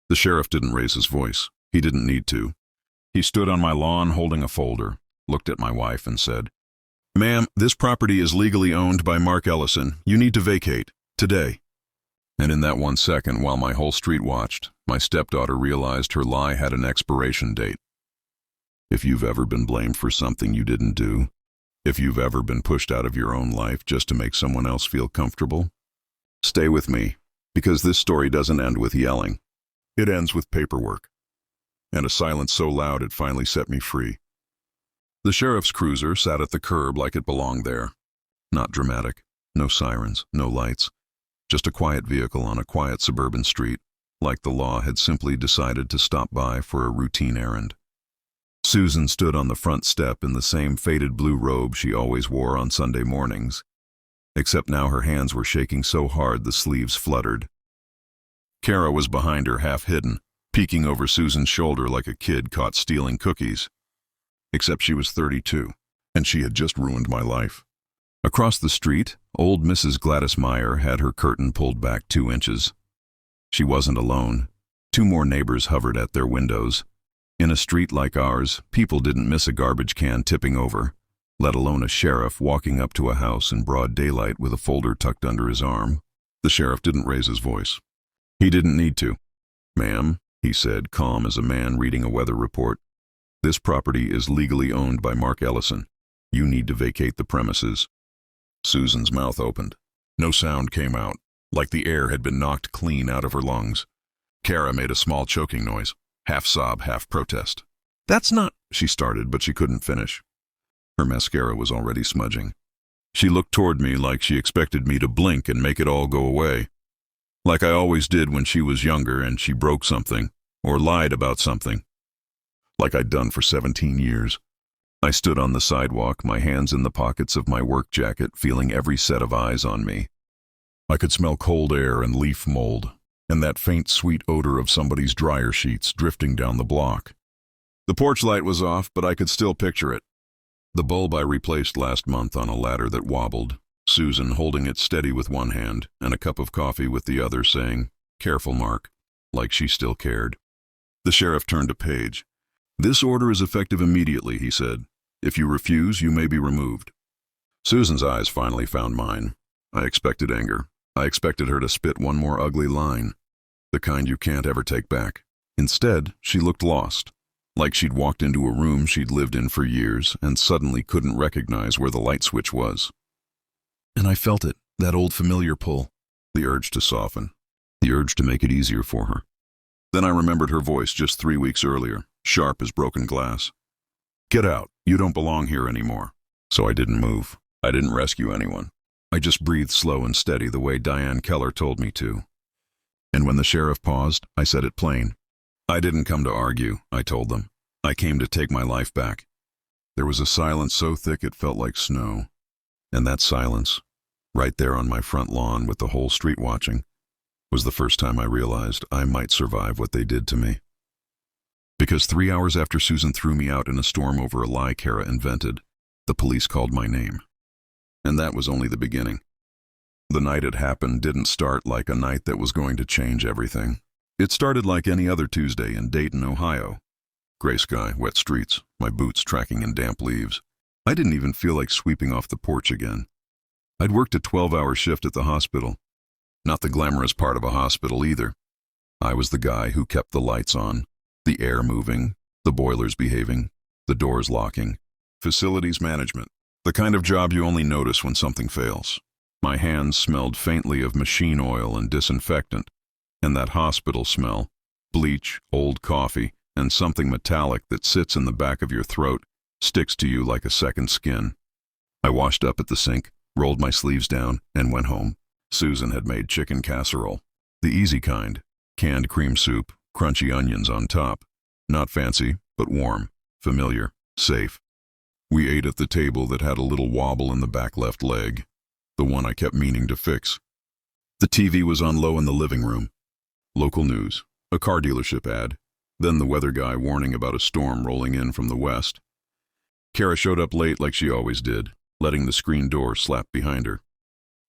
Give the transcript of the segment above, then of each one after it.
The sheriff didn't raise his voice. He didn't need to. He stood on my lawn holding a folder, looked at my wife and said, "Ma'am, this property is legally owned by Mark Ellison. You need to vacate. Today." And in that 1 second, while my whole street watched, my stepdaughter realized her lie had an expiration date. If you've ever been blamed for something you didn't do, if you've ever been pushed out of your own life just to make someone else feel comfortable, stay with me, because this story doesn't end with yelling. It ends with paperwork. And a silence so loud it finally set me free. The sheriff's cruiser sat at the curb like it belonged there. Not dramatic, no sirens, no lights, just a quiet vehicle on a quiet suburban street, like the law had simply decided to stop by for a routine errand. Susan stood on the front step in the same faded blue robe she always wore on Sunday mornings, except now her hands were shaking so hard the sleeves fluttered. Kara was behind her, half hidden, peeking over Susan's shoulder like a kid caught stealing cookies. Except she was 32, and she had just ruined my life. Across the street, old Mrs. Gladys Meyer had her curtain pulled back 2 inches. She wasn't alone. 2 more neighbors hovered at their windows. In a street like ours, people didn't miss a garbage can tipping over, let alone a sheriff walking up to a house in broad daylight with a folder tucked under his arm. The sheriff didn't raise his voice. He didn't need to. "Ma'am," he said, calm as a man reading a weather report, "this property is legally owned by Mark Ellison. You need to vacate the premises." Susan's mouth opened. No sound came out, like the air had been knocked clean out of her lungs. Kara made a small choking noise, half sob, half protest. "That's not—" she started, but she couldn't finish. Her mascara was already smudging. She looked toward me like she expected me to blink and make it all go away. Like I always did when she was younger and she broke something, or lied about something. Like I'd done for 17 years. I stood on the sidewalk, my hands in the pockets of my work jacket, feeling every set of eyes on me. I could smell cold air and leaf mold, and that faint sweet odor of somebody's dryer sheets drifting down the block. The porch light was off, but I could still picture it. The bulb I replaced last month on a ladder that wobbled, Susan holding it steady with one hand and a cup of coffee with the other, saying, "Careful, Mark," like she still cared. The sheriff turned a page. "This order is effective immediately," he said. "If you refuse, you may be removed." Susan's eyes finally found mine. I expected anger. I expected her to spit one more ugly line, the kind you can't ever take back. Instead, she looked lost, like she'd walked into a room she'd lived in for years and suddenly couldn't recognize where the light switch was. And I felt it, that old familiar pull, the urge to soften, the urge to make it easier for her. Then I remembered her voice just 3 weeks earlier, sharp as broken glass. "Get out. You don't belong here anymore." So I didn't move. I didn't rescue anyone. I just breathed slow and steady the way Diane Keller told me to. And when the sheriff paused, I said it plain. "I didn't come to argue," I told them. "I came to take my life back." There was a silence so thick it felt like snow. And that silence, right there on my front lawn with the whole street watching, was the first time I realized I might survive what they did to me. Because 3 hours after Susan threw me out in a storm over a lie Kara invented, the police called my name. And that was only the beginning. The night it happened didn't start like a night that was going to change everything. It started like any other Tuesday in Dayton, Ohio. Gray sky, wet streets, my boots tracking in damp leaves. I didn't even feel like sweeping off the porch again. I'd worked a 12-hour shift at the hospital. Not the glamorous part of a hospital either. I was the guy who kept the lights on, the air moving, the boilers behaving, the doors locking. Facilities management, the kind of job you only notice when something fails. My hands smelled faintly of machine oil and disinfectant, and that hospital smell, bleach, old coffee, and something metallic that sits in the back of your throat, sticks to you like a second skin. I washed up at the sink, rolled my sleeves down, and went home. Susan had made chicken casserole, the easy kind, canned cream soup, crunchy onions on top. Not fancy, but warm, familiar, safe. We ate at the table that had a little wobble in the back left leg, the one I kept meaning to fix. The TV was on low in the living room. Local news, a car dealership ad, then the weather guy warning about a storm rolling in from the west. Kara showed up late like she always did, letting the screen door slap behind her.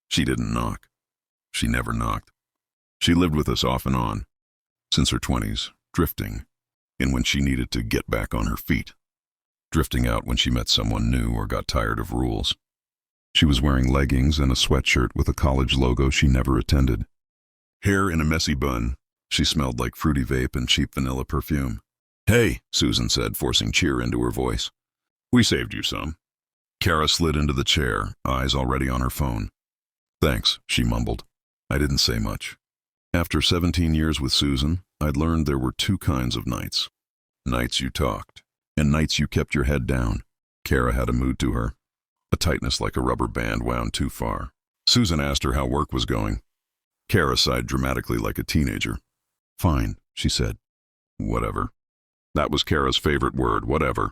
She didn't knock. She never knocked. She lived with us off and on. Since her 20s, drifting, in when she needed to get back on her feet. Drifting out when she met someone new or got tired of rules. She was wearing leggings and a sweatshirt with a college logo she never attended. Hair in a messy bun, she smelled like fruity vape and cheap vanilla perfume. "Hey," Susan said, forcing cheer into her voice. "We saved you some." Kara slid into the chair, eyes already on her phone. "Thanks," she mumbled. I didn't say much. After 17 years with Susan, I'd learned there were two kinds of nights. Nights you talked, and nights you kept your head down. Kara had a mood to her. A tightness like a rubber band wound too far. Susan asked her how work was going. Kara sighed dramatically like a teenager. "Fine," she said. Whatever. That was Kara's favorite word, whatever.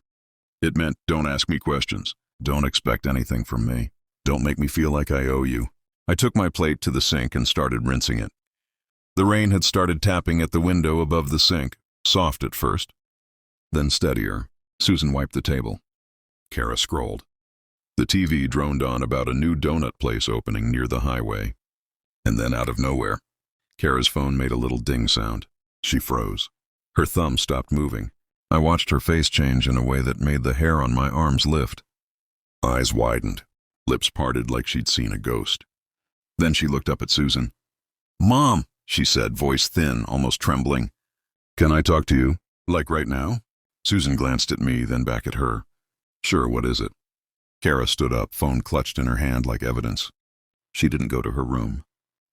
It meant don't ask me questions. Don't expect anything from me. Don't make me feel like I owe you. I took my plate to the sink and started rinsing it. The rain had started tapping at the window above the sink, soft at first, then steadier. Susan wiped the table. Kara scrolled. The TV droned on about a new donut place opening near the highway. And then out of nowhere, Kara's phone made a little ding sound. She froze. Her thumb stopped moving. I watched her face change in a way that made the hair on my arms lift. Eyes widened, lips parted like she'd seen a ghost. Then she looked up at Susan. "Mom," she said, voice thin, almost trembling. "Can I talk to you? Like right now?" Susan glanced at me, then back at her. "Sure, what is it?" Kara stood up, phone clutched in her hand like evidence. She didn't go to her room.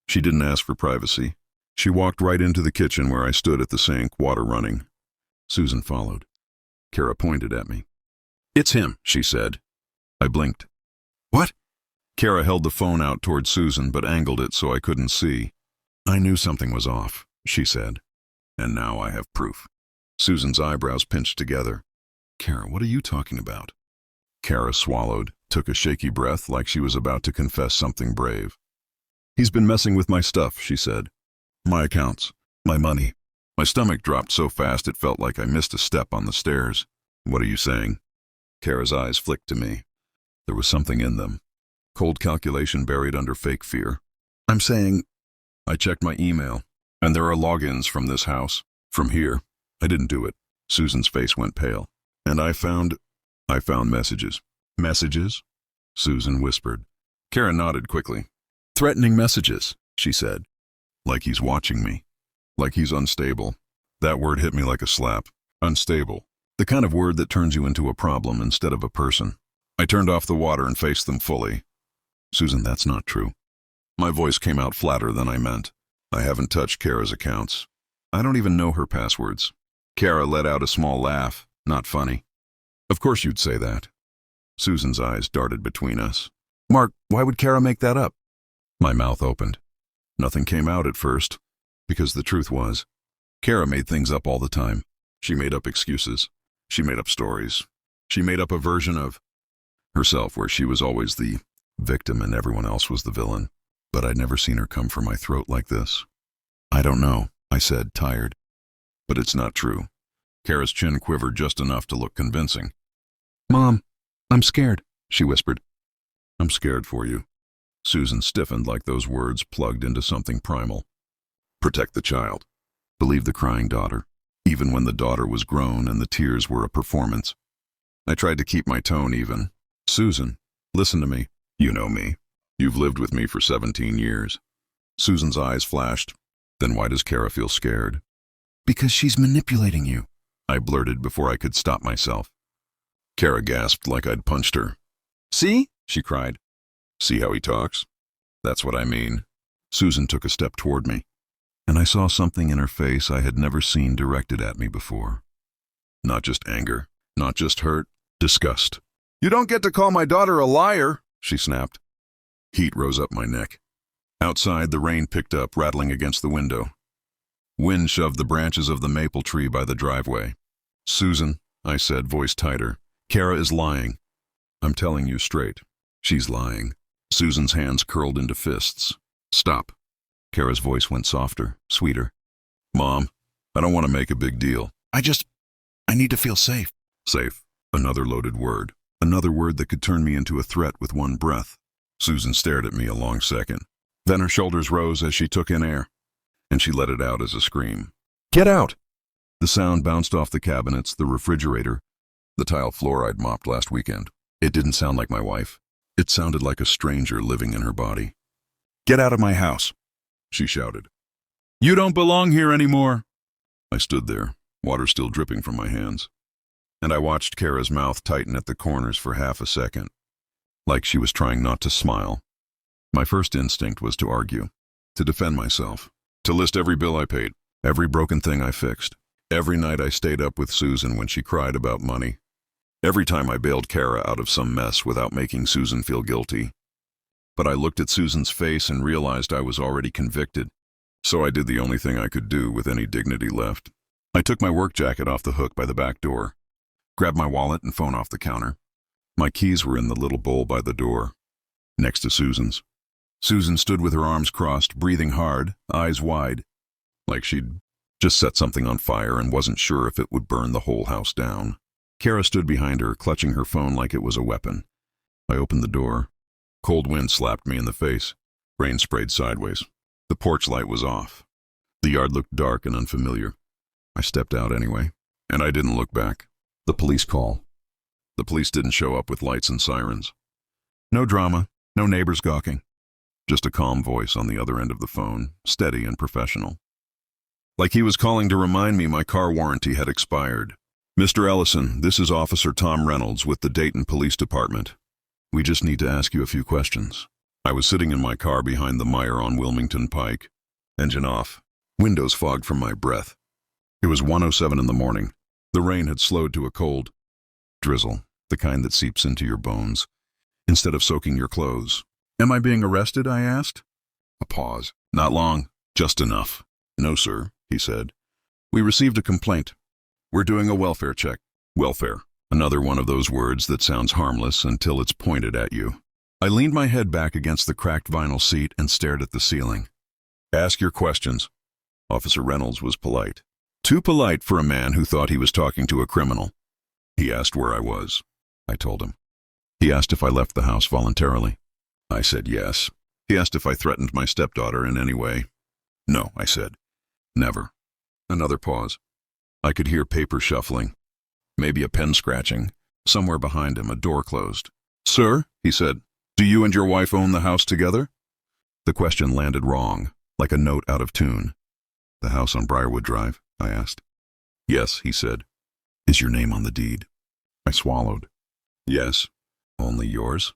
She didn't ask for privacy. She walked right into the kitchen where I stood at the sink, water running. Susan followed. Kara pointed at me. "It's him," she said. I blinked. "What?" Kara held the phone out toward Susan but angled it so I couldn't see. "I knew something was off," she said. "And now I have proof." Susan's eyebrows pinched together. "Kara, what are you talking about?" Kara swallowed, took a shaky breath like she was about to confess something brave. "He's been messing with my stuff," she said. "My accounts, my money." My stomach dropped so fast it felt like I missed a step on the stairs. "What are you saying?" Kara's eyes flicked to me. There was something in them. Cold calculation buried under fake fear. "I'm saying..." I checked my email, and there are logins from this house. From here. I didn't do it. Susan's face went pale. "And I found messages." "Messages?" Susan whispered. Kara nodded quickly. "Threatening messages," she said. "Like he's watching me. Like he's unstable." That word hit me like a slap. Unstable. The kind of word that turns you into a problem instead of a person. I turned off the water and faced them fully. "Susan, that's not true." My voice came out flatter than I meant. "I haven't touched Kara's accounts. I don't even know her passwords." Kara let out a small laugh. Not funny. "Of course you'd say that." Susan's eyes darted between us. "Mark, why would Kara make that up?" My mouth opened. Nothing came out at first, because the truth was, Kara made things up all the time. She made up excuses. She made up stories. She made up a version of herself where she was always the victim and everyone else was the villain. But I'd never seen her come for my throat like this. "I don't know," I said, tired. "But it's not true." Kara's chin quivered just enough to look convincing. "Mom, I'm scared," she whispered. "I'm scared for you." Susan stiffened like those words plugged into something primal. Protect the child. Believe the crying daughter, even when the daughter was grown and the tears were a performance. I tried to keep my tone even. "Susan, listen to me. You know me. You've lived with me for 17 years. Susan's eyes flashed. "Then why does Kara feel scared?" "Because she's manipulating you," I blurted before I could stop myself. Kara gasped like I'd punched her. "See?" she cried. "See how he talks? That's what I mean." Susan took a step toward me, and I saw something in her face I had never seen directed at me before. Not just anger, not just hurt, disgust. "You don't get to call my daughter a liar," she snapped. Heat rose up my neck. Outside, the rain picked up, rattling against the window. Wind shoved the branches of the maple tree by the driveway. "Susan," I said, voice tighter, "Kara is lying. I'm telling you straight. She's lying." Susan's hands curled into fists. "Stop." Kara's voice went softer, sweeter. "Mom, I don't want to make a big deal. I need to feel safe." Safe. Another loaded word. Another word that could turn me into a threat with one breath. Susan stared at me a long second. Then her shoulders rose as she took in air, and she let it out as a scream. Get out! The sound bounced off the cabinets, the refrigerator, the tile floor I'd mopped last weekend. It didn't sound like my wife. It sounded like a stranger living in her body. Get out of my house, she shouted. You don't belong here anymore. I stood there, water still dripping from my hands, and I watched Kara's mouth tighten at the corners for half a second, like she was trying not to smile. My first instinct was to argue, to defend myself, to list every bill I paid, every broken thing I fixed, every night I stayed up with Susan when she cried about money, every time I bailed Kara out of some mess without making Susan feel guilty. But I looked at Susan's face and realized I was already convicted, so I did the only thing I could do with any dignity left. I took my work jacket off the hook by the back door, grabbed my wallet and phone off the counter. My keys were in the little bowl by the door, next to Susan's. Susan stood with her arms crossed, breathing hard, eyes wide, like she'd just set something on fire and wasn't sure if it would burn the whole house down. Kara stood behind her, clutching her phone like it was a weapon. I opened the door. Cold wind slapped me in the face. Rain sprayed sideways. The porch light was off. The yard looked dark and unfamiliar. I stepped out anyway, and I didn't look back. The police call. The police didn't show up with lights and sirens. No drama, no neighbors gawking. Just a calm voice on the other end of the phone, steady and professional. Like he was calling to remind me my car warranty had expired. Mr. Ellison, this is Officer Tom Reynolds with the Dayton Police Department. We just need to ask you a few questions. I was sitting in my car behind the Meijer on Wilmington Pike. Engine off. Windows fogged from my breath. It was 1:07 in the morning. The rain had slowed to a cold drizzle, the kind that seeps into your bones, instead of soaking your clothes. Am I being arrested? I asked. A pause. Not long. Just enough. No, sir, he said. We received a complaint. We're doing a welfare check. Welfare. Another one of those words that sounds harmless until it's pointed at you. I leaned my head back against the cracked vinyl seat and stared at the ceiling. Ask your questions. Officer Reynolds was polite. Too polite for a man who thought he was talking to a criminal. He asked where I was. I told him. He asked if I left the house voluntarily. I said yes. He asked if I threatened my stepdaughter in any way. No, I said. Never. Another pause. I could hear paper shuffling. Maybe a pen scratching. Somewhere behind him, a door closed. Sir, he said, do you and your wife own the house together? The question landed wrong, like a note out of tune. The house on Briarwood Drive? I asked. Yes, he said. Is your name on the deed? I swallowed. Yes. Only yours?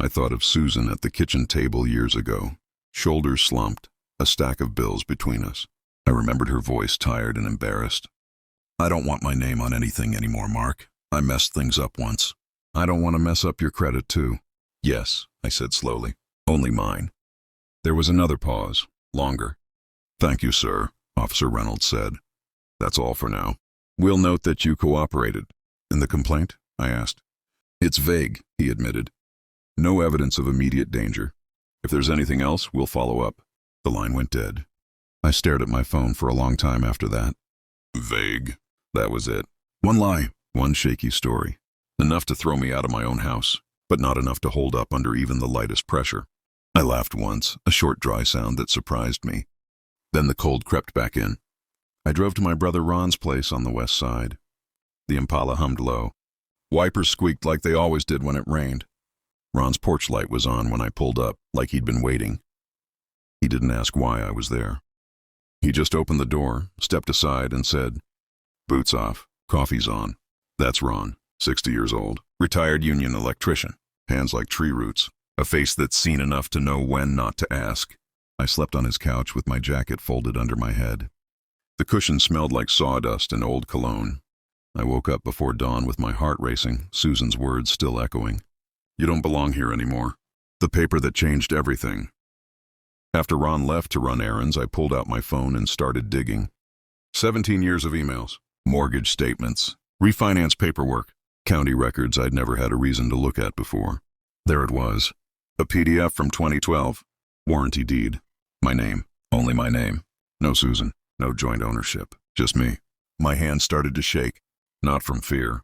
I thought of Susan at the kitchen table years ago, shoulders slumped, a stack of bills between us. I remembered her voice, tired and embarrassed. I don't want my name on anything anymore, Mark. I messed things up once. I don't want to mess up your credit, too. Yes, I said slowly. Only mine. There was another pause, longer. Thank you, sir, Officer Reynolds said. That's all for now. We'll note that you cooperated. In the complaint? I asked. It's vague, he admitted. No evidence of immediate danger. If there's anything else, we'll follow up. The line went dead. I stared at my phone for a long time after that. Vague. That was it. One lie, one shaky story. Enough to throw me out of my own house, but not enough to hold up under even the lightest pressure. I laughed once, a short dry sound that surprised me. Then the cold crept back in. I drove to my brother Ron's place on the west side. The Impala hummed low. Wipers squeaked like they always did when it rained. Ron's porch light was on when I pulled up, like he'd been waiting. He didn't ask why I was there. He just opened the door, stepped aside, and said, Boots off, coffee's on. That's Ron, 60 years old, retired union electrician, hands like tree roots, a face that's seen enough to know when not to ask. I slept on his couch with my jacket folded under my head. The cushion smelled like sawdust and old cologne. I woke up before dawn with my heart racing, Susan's words still echoing. You don't belong here anymore. The paper that changed everything. After Ron left to run errands, I pulled out my phone and started digging. 17 years of emails, mortgage statements, refinance paperwork, county records I'd never had a reason to look at before. There it was. A PDF from 2012. Warranty deed. My name. Only my name. No Susan. No joint ownership. Just me. My hand started to shake. Not from fear.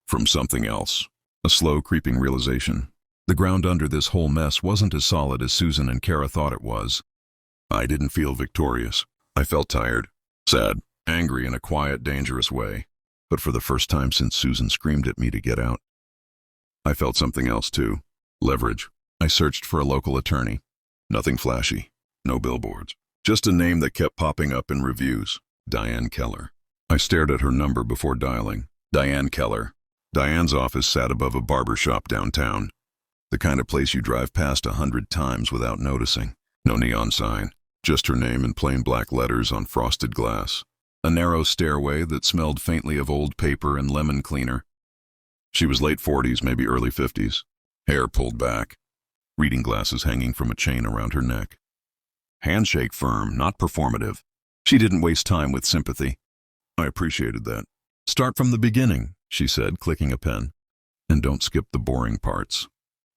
From something else. A slow creeping realization. The ground under this whole mess wasn't as solid as Susan and Kara thought it was. I didn't feel victorious. I felt tired. Sad. angry in a quiet, dangerous way. But for the first time since Susan screamed at me to get out, I felt something else too. Leverage. I searched for a local attorney. Nothing flashy. No billboards. Just a name that kept popping up in reviews. Diane Keller. I stared at her number before dialing. Diane Keller. Diane's office sat above a barber shop downtown. The kind of place you drive past 100 times without noticing. No neon sign. Just her name in plain black letters on frosted glass. A narrow stairway that smelled faintly of old paper and lemon cleaner. She was late 40s, maybe early 50s. Hair pulled back. Reading glasses hanging from a chain around her neck. Handshake firm, not performative. She didn't waste time with sympathy. I appreciated that. Start from the beginning, she said, clicking a pen. And don't skip the boring parts.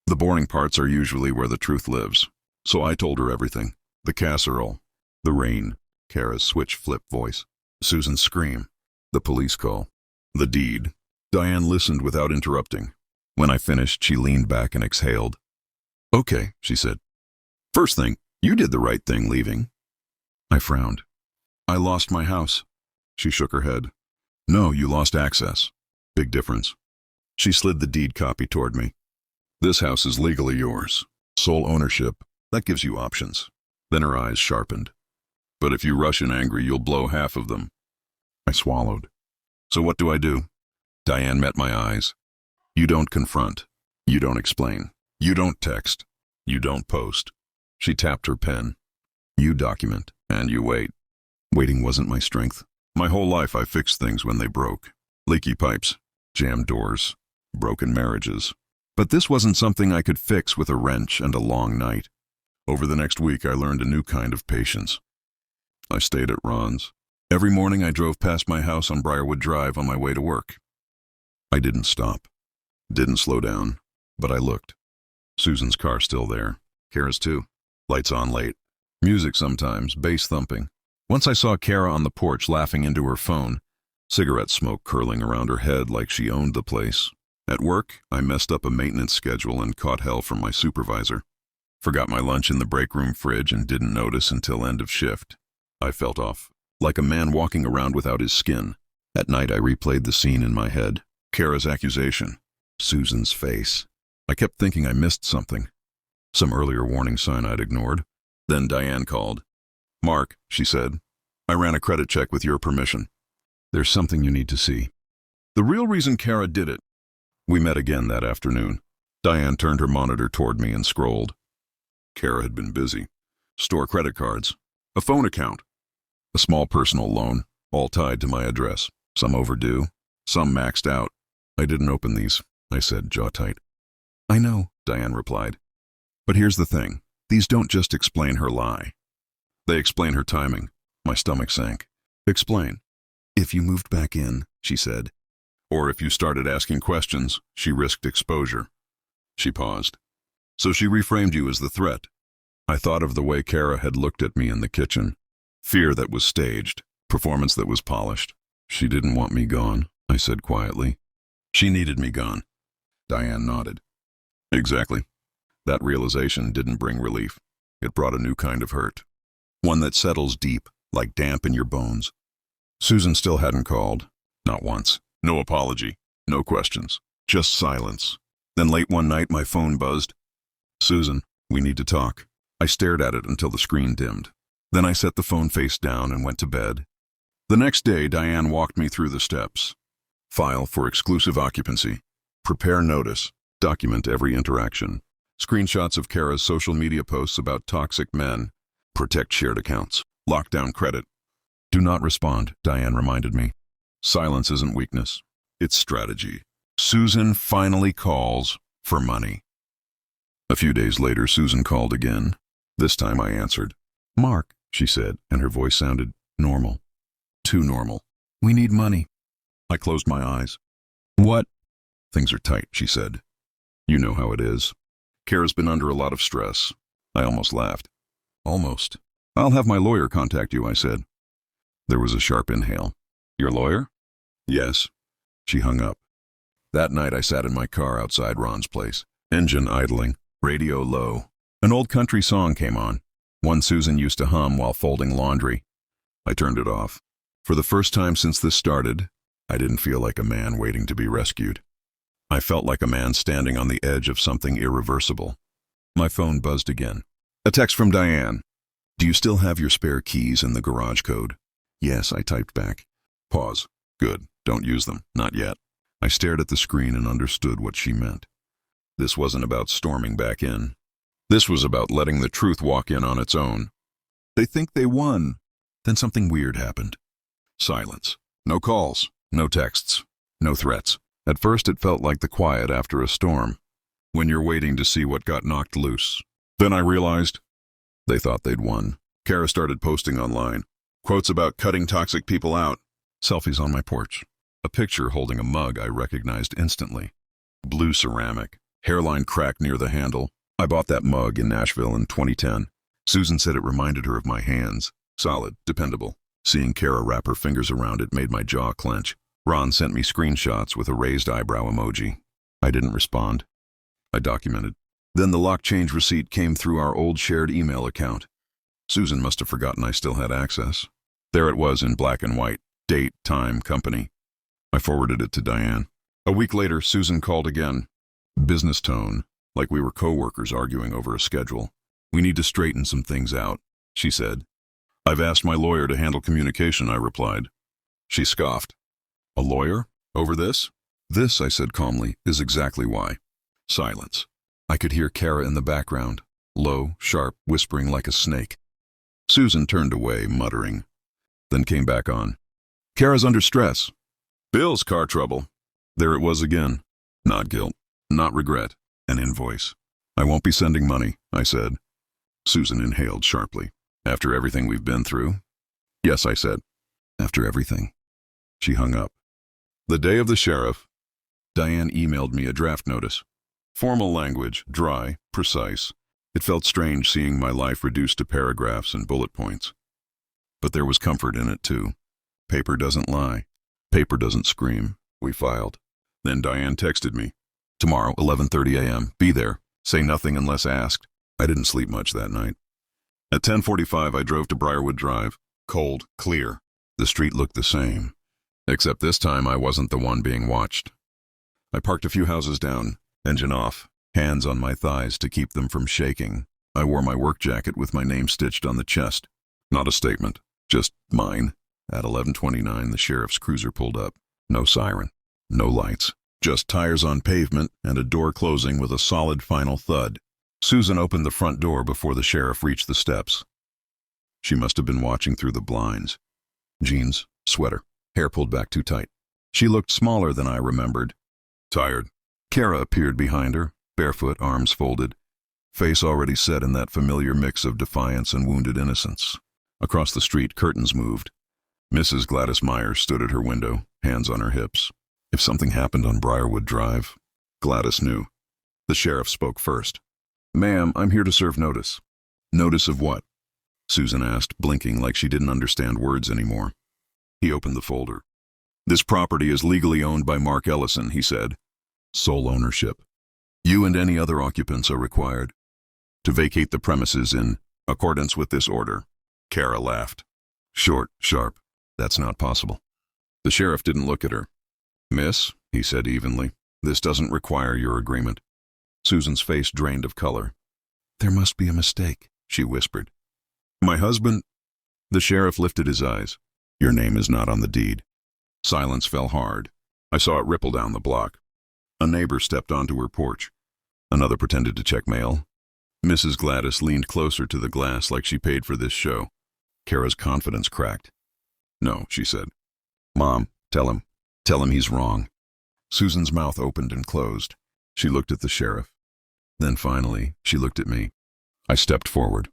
The boring parts are usually where the truth lives. So I told her everything. The casserole. The rain. Kara's switch-flip voice. Susan's scream. The police call. The deed. Diane listened without interrupting. When I finished, she leaned back and exhaled. Okay, she said. First thing, you did the right thing leaving. I frowned. I lost my house. She shook her head. No, you lost access. Big difference. She slid the deed copy toward me. This house is legally yours. Sole ownership. That gives you options. Then her eyes sharpened. But if you rush in angry, you'll blow half of them. I swallowed. So what do? Diane met my eyes. You don't confront. You don't explain. You don't text. You don't post. She tapped her pen. You document, and you wait. Waiting wasn't my strength. My whole life I fixed things when they broke. Leaky pipes, jammed doors, broken marriages. But this wasn't something I could fix with a wrench and a long night. Over the next week I learned a new kind of patience. I stayed at Ron's. Every morning I drove past my house on Briarwood Drive on my way to work. I didn't stop. Didn't slow down. But I looked. Susan's car still there. Kara's too. Lights on late. Music sometimes, bass thumping. Once I saw Kara on the porch laughing into her phone, cigarette smoke curling around her head like she owned the place. At work, I messed up a maintenance schedule and caught hell from my supervisor. Forgot my lunch in the break room fridge and didn't notice until end of shift. I felt off, like a man walking around without his skin. At night I replayed the scene in my head. Kara's accusation. Susan's face. I kept thinking I missed something. Some earlier warning sign I'd ignored. Then Diane called. Mark, she said, I ran a credit check with your permission. There's something you need to see. The real reason Kara did it. We met again that afternoon. Diane turned her monitor toward me and scrolled. Kara had been busy. Store credit cards. A phone account. A small personal loan, all tied to my address. Some overdue, some maxed out. I didn't open these, I said, jaw tight. I know, Diane replied. But here's the thing. These don't just explain her lie. They explain her timing. My stomach sank. Explain. If you moved back in, she said. Or if you started asking questions, she risked exposure. She paused. So she reframed you as the threat. I thought of the way Kara had looked at me in the kitchen. Fear that was staged. Performance that was polished. She didn't want me gone, I said quietly. She needed me gone. Diane nodded. Exactly. That realization didn't bring relief. It brought a new kind of hurt. One that settles deep, like damp in your bones. Susan still hadn't called. Not once. No apology. No questions. Just silence. Then late one night my phone buzzed. Susan, we need to talk. I stared at it until the screen dimmed. Then I set the phone face down and went to bed. The next day, Diane walked me through the steps. File for exclusive occupancy. Prepare notice. Document every interaction. Screenshots of Kara's social media posts about toxic men. Protect shared accounts. Lock down credit. Do not respond, Diane reminded me. Silence isn't weakness. It's strategy. Susan finally calls for money. A few days later, Susan called again. This time I answered. Mark, she said, and her voice sounded normal. Too normal. We need money. I closed my eyes. What? Things are tight, she said. You know how it is. Kara's been under a lot of stress. I almost laughed. Almost. I'll have my lawyer contact you, I said. There was a sharp inhale. Your lawyer? Yes. She hung up. That night I sat in my car outside Ron's place, engine idling, radio low. An old country song came on, one Susan used to hum while folding laundry. I turned it off. For the first time since this started, I didn't feel like a man waiting to be rescued. I felt like a man standing on the edge of something irreversible. My phone buzzed again. A text from Diane. Do you still have your spare keys and the garage code? Yes, I typed back. Pause. Good. Don't use them. Not yet. I stared at the screen and understood what she meant. This wasn't about storming back in. This was about letting the truth walk in on its own. They think they won. Then something weird happened. Silence. No calls. No texts. No threats. At first it felt like the quiet after a storm, when you're waiting to see what got knocked loose. Then I realized they thought they'd won. Kara started posting online. Quotes about cutting toxic people out. Selfies on my porch. A picture holding a mug I recognized instantly. Blue ceramic. Hairline cracked near the handle. I bought that mug in Nashville in 2010. Susan said it reminded her of my hands. Solid, dependable. Seeing Kara wrap her fingers around it made my jaw clench. Ron sent me screenshots with a raised eyebrow emoji. I didn't respond. I documented. Then the lock change receipt came through our old shared email account. Susan must have forgotten I still had access. There it was in black and white. Date, time, company. I forwarded it to Diane. A week later, Susan called again. Business tone, like we were co-workers arguing over a schedule. We need to straighten some things out, she said. I've asked my lawyer to handle communication, I replied. She scoffed. A lawyer? Over this? This, I said calmly, is exactly why. Silence. I could hear Kara in the background, low, sharp, whispering like a snake. Susan turned away, muttering, then came back on. Kara's under stress. Bill's car trouble. There it was again. Not guilt, not regret, an invoice. I won't be sending money, I said. Susan inhaled sharply. After everything we've been through? Yes, I said. After everything. She hung up. The day of the sheriff, Diane emailed me a draft notice. Formal language, dry, precise. It felt strange seeing my life reduced to paragraphs and bullet points. But there was comfort in it, too. Paper doesn't lie. Paper doesn't scream. We filed. Then Diane texted me. Tomorrow, 11:30 a.m. Be there. Say nothing unless asked. I didn't sleep much that night. At 10:45, I drove to Briarwood Drive. Cold, clear. The street looked the same. Except this time I wasn't the one being watched. I parked a few houses down, engine off, hands on my thighs to keep them from shaking. I wore my work jacket with my name stitched on the chest. Not a statement, just mine. At 11:29, the sheriff's cruiser pulled up. No siren, no lights, just tires on pavement and a door closing with a solid final thud. Susan opened the front door before the sheriff reached the steps. She must have been watching through the blinds. Jeans, sweater, hair pulled back too tight. She looked smaller than I remembered. Tired. Kara appeared behind her, barefoot, arms folded, face already set in that familiar mix of defiance and wounded innocence. Across the street, curtains moved. Mrs. Gladys Myers stood at her window, hands on her hips. If something happened on Briarwood Drive, Gladys knew. The sheriff spoke first. Ma'am, I'm here to serve notice. Notice of what? Susan asked, blinking like she didn't understand words anymore. He opened the folder. This property is legally owned by Mark Ellison, he said. Sole ownership. You and any other occupants are required to vacate the premises in accordance with this order. Kara laughed. Short, sharp. That's not possible. The sheriff didn't look at her. Miss, he said evenly, this doesn't require your agreement. Susan's face drained of color. There must be a mistake, she whispered. My husband... The sheriff lifted his eyes. Your name is not on the deed. Silence fell hard. I saw it ripple down the block. A neighbor stepped onto her porch. Another pretended to check mail. Mrs. Gladys leaned closer to the glass like she paid for this show. Kara's confidence cracked. No, she said. Mom, tell him. Tell him he's wrong. Susan's mouth opened and closed. She looked at the sheriff. Then finally, she looked at me. I stepped forward.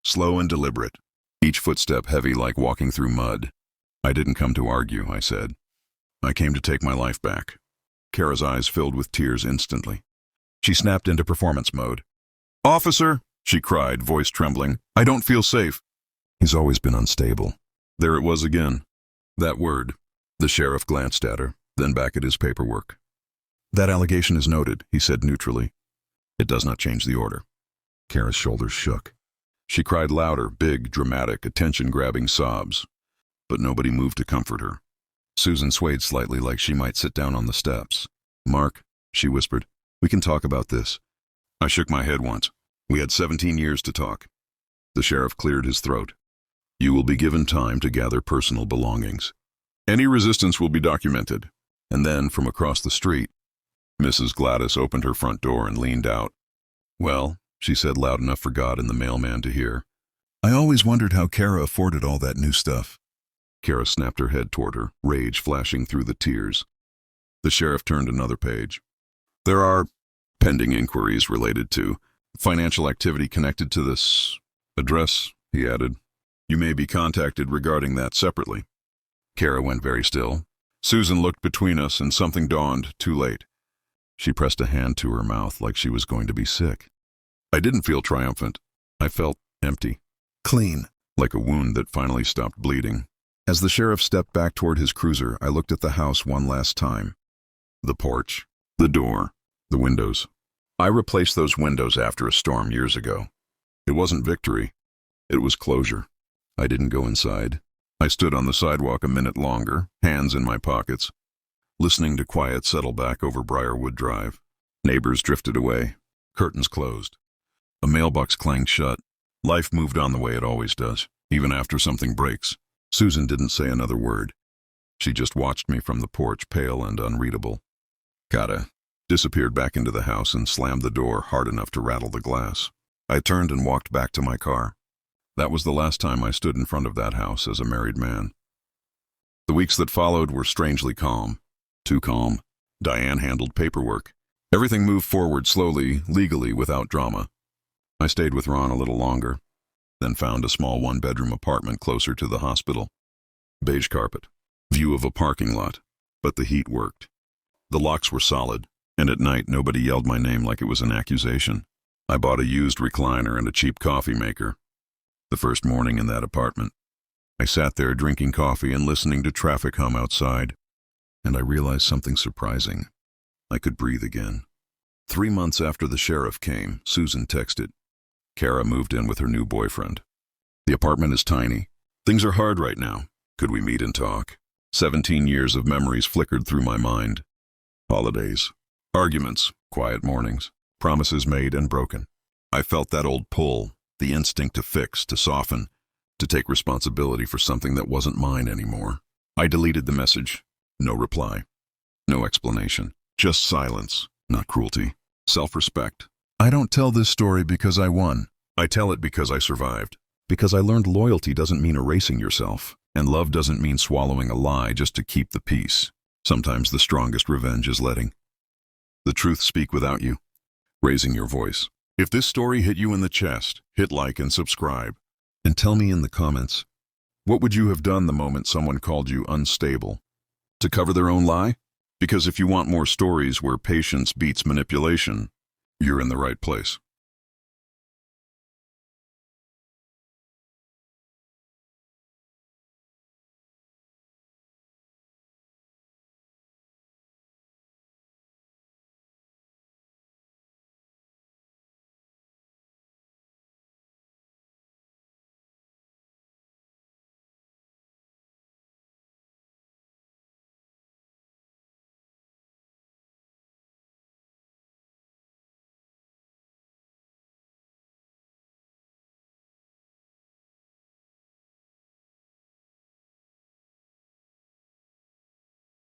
Slow and deliberate. Each footstep heavy like walking through mud. I didn't come to argue, I said. I came to take my life back. Kara's eyes filled with tears instantly. She snapped into performance mode. Officer, she cried, voice trembling. I don't feel safe. He's always been unstable. There it was again. That word. The sheriff glanced at her, then back at his paperwork. That allegation is noted, he said neutrally. It does not change the order. Kara's shoulders shook. She cried louder, big, dramatic, attention-grabbing sobs. but nobody moved to comfort her. Susan swayed slightly like she might sit down on the steps. "Mark," she whispered, "we can talk about this." I shook my head once. We had 17 years to talk. The sheriff cleared his throat. "You will be given time to gather personal belongings. Any resistance will be documented." And then, from across the street, Mrs. Gladys opened her front door and leaned out. "Well," she said loud enough for God and the mailman to hear, "I always wondered how Kara afforded all that new stuff." Kara snapped her head toward her, rage flashing through the tears. The sheriff turned another page. "There are pending inquiries related to financial activity connected to this address," he added. "You may be contacted regarding that separately." Kara went very still. Susan looked between us and something dawned, too late. She pressed a hand to her mouth like she was going to be sick. I didn't feel triumphant. I felt empty. Clean, like a wound that finally stopped bleeding. As the sheriff stepped back toward his cruiser, I looked at the house one last time. The porch, the door, the windows. I replaced those windows after a storm years ago. It wasn't victory. It was closure. I didn't go inside. I stood on the sidewalk a minute longer, hands in my pockets, listening to quiet settle back over Briarwood Drive. Neighbors drifted away. Curtains closed. A mailbox clanged shut. Life moved on the way it always does, even after something breaks. Susan didn't say another word. She just watched me from the porch, pale and unreadable. Kara disappeared back into the house and slammed the door hard enough to rattle the glass. I turned and walked back to my car. That was the last time I stood in front of that house as a married man. The weeks that followed were strangely calm. Too calm. Diane handled paperwork. Everything moved forward slowly, legally, without drama. I stayed with Ron a little longer, then found a small one-bedroom apartment closer to the hospital. Beige carpet. View of a parking lot. But the heat worked. The locks were solid, and at night nobody yelled my name like it was an accusation. I bought a used recliner and a cheap coffee maker. The first morning in that apartment, I sat there drinking coffee and listening to traffic hum outside, and I realized something surprising. I could breathe again. 3 months after the sheriff came, Susan texted. Kara moved in with her new boyfriend. "The apartment is tiny. Things are hard right now. Could we meet and talk?" 17 years of memories flickered through my mind. Holidays. Arguments. Quiet mornings. Promises made and broken. I felt that old pull, the instinct to fix, to soften, to take responsibility for something that wasn't mine anymore. I deleted the message. No reply. No explanation. Just silence, not cruelty. Self-respect. I don't tell this story because I won. I tell it because I survived. Because I learned loyalty doesn't mean erasing yourself, and love doesn't mean swallowing a lie just to keep the peace. Sometimes the strongest revenge is letting the truth speak without you. Raising your voice. If this story hit you in the chest, hit like and subscribe. And tell me in the comments, what would you have done the moment someone called you unstable? To cover their own lie? Because if you want more stories where patience beats manipulation, you're in the right place.